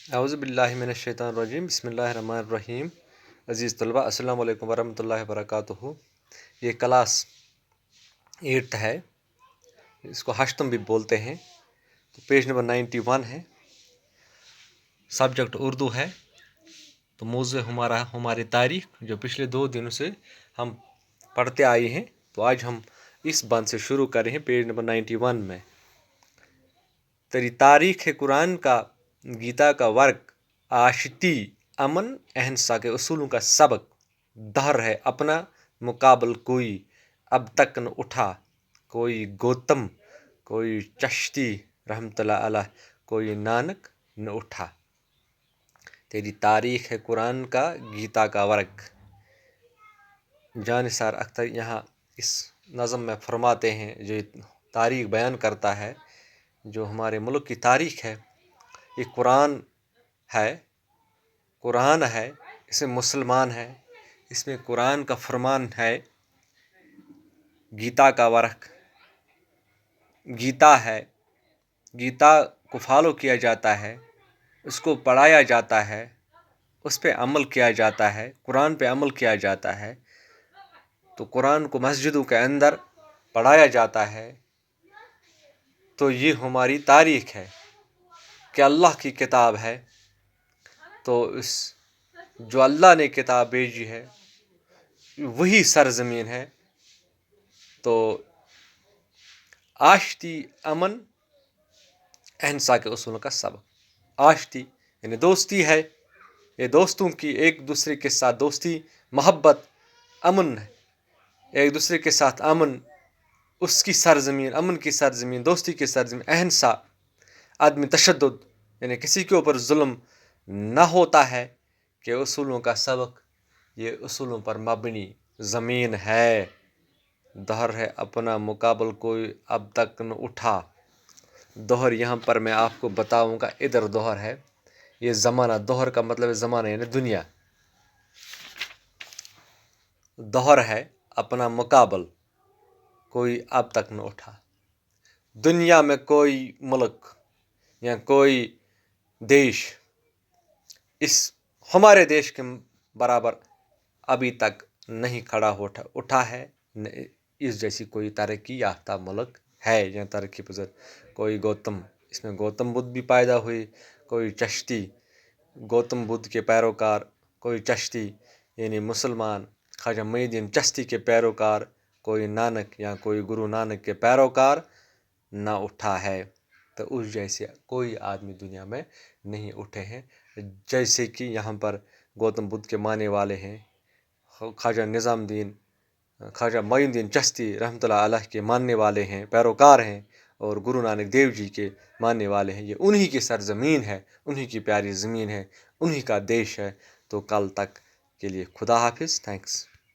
اعوذ باللہ من الشیطان الرجیم بسم اللہ الرحمن الرحیم۔ عزیز طلبہ السلام علیکم ورحمۃ اللہ وبرکاتہ۔ یہ کلاس 8 ہے، اس کو ہشتم بھی بولتے ہیں۔ تو پیج نمبر 91 ہے، سبجیکٹ اردو ہے۔ تو موضوع ہماری تاریخ جو پچھلے 2 دنوں سے ہم پڑھتے آئے ہیں۔ تو آج ہم اس بند سے شروع کر رہے ہیں پیج نمبر 91 میں۔ تیری تاریخ ہے قرآن کا، گیتا کا ورق، آشتی امن اہنسا کے اصولوں کا سبق۔ دہر ہے اپنا مقابل کوئی اب تک نہ اٹھا، کوئی گوتم کوئی چشتی رحمت اللہ علیہ، کوئی نانک نہ اٹھا۔ تیری تاریخ ہے قرآن کا، گیتا کا ورق۔ جانثار اختر یہاں اس نظم میں فرماتے ہیں، جو تاریخ بیان کرتا ہے، جو ہمارے ملک کی تاریخ ہے، یہ قرآن ہے، اس میں مسلمان ہے، اس میں قرآن کا فرمان ہے، گیتا کا ورق، گیتا ہے، گیتا کو فالو کیا جاتا ہے، اس کو پڑھایا جاتا ہے، اس پہ عمل کیا جاتا ہے، قرآن پہ عمل کیا جاتا ہے۔ تو قرآن کو مسجدوں کے اندر پڑھایا جاتا ہے۔ تو یہ ہماری تاریخ ہے کہ اللہ کی کتاب ہے۔ تو اس جو اللہ نے کتاب بھیجی ہے وہی سرزمین ہے۔ تو آشتی امن اہنسا کے اصولوں کا سبق۔ آشتی یعنی دوستی ہے، یہ دوستوں کی ایک دوسرے کے ساتھ دوستی، محبت، امن ہے، ایک دوسرے کے ساتھ امن، اس کی سرزمین، امن کی سرزمین، دوستی کی سرزمین۔ اہنسا عدم تشدد یعنی کسی کے اوپر ظلم نہ ہوتا ہے، کہ اصولوں کا سبق، یہ اصولوں پر مبنی زمین ہے۔ دہر ہے اپنا مقابل کوئی اب تک نہ اٹھا۔ دہر یہاں پر میں آپ کو بتاؤں گا، ادھر دہر ہے، یہ زمانہ، دہر کا مطلب ہے زمانہ یعنی دنیا۔ دہر ہے اپنا مقابل کوئی اب تک نہ اٹھا۔ دنیا میں کوئی ملک یا کوئی دیش اس ہمارے دیش کے برابر ابھی تک نہیں کھڑا اٹھا ہے، اس جیسی کوئی ترقی یافتہ ملک ہے یا ترقی پذیر۔ کوئی گوتم، اس میں گوتم بدھ بھی پیدا ہوئی، کوئی چشتی، گوتم بدھ کے پیروکار، کوئی چشتی یعنی مسلمان خواجہ معین الدین چشتی کے پیروکار، کوئی نانک یا کوئی گرو نانک کے پیروکار نہ اٹھا ہے۔ تو اس جیسے کوئی آدمی دنیا میں نہیں اٹھے ہیں، جیسے کہ یہاں پر گوتم بدھ کے ماننے والے ہیں، خواجہ نظام الدین، خواجہ معین الدین چشتی رحمۃ اللہ علیہ کے ماننے والے ہیں، پیروکار ہیں، اور گرو نانک دیو جی کے ماننے والے ہیں۔ یہ انہی کی سرزمین ہے، انہی کی پیاری زمین ہے، انہی کا دیش ہے۔ تو کل تک کے لیے خدا حافظ، تھینکس۔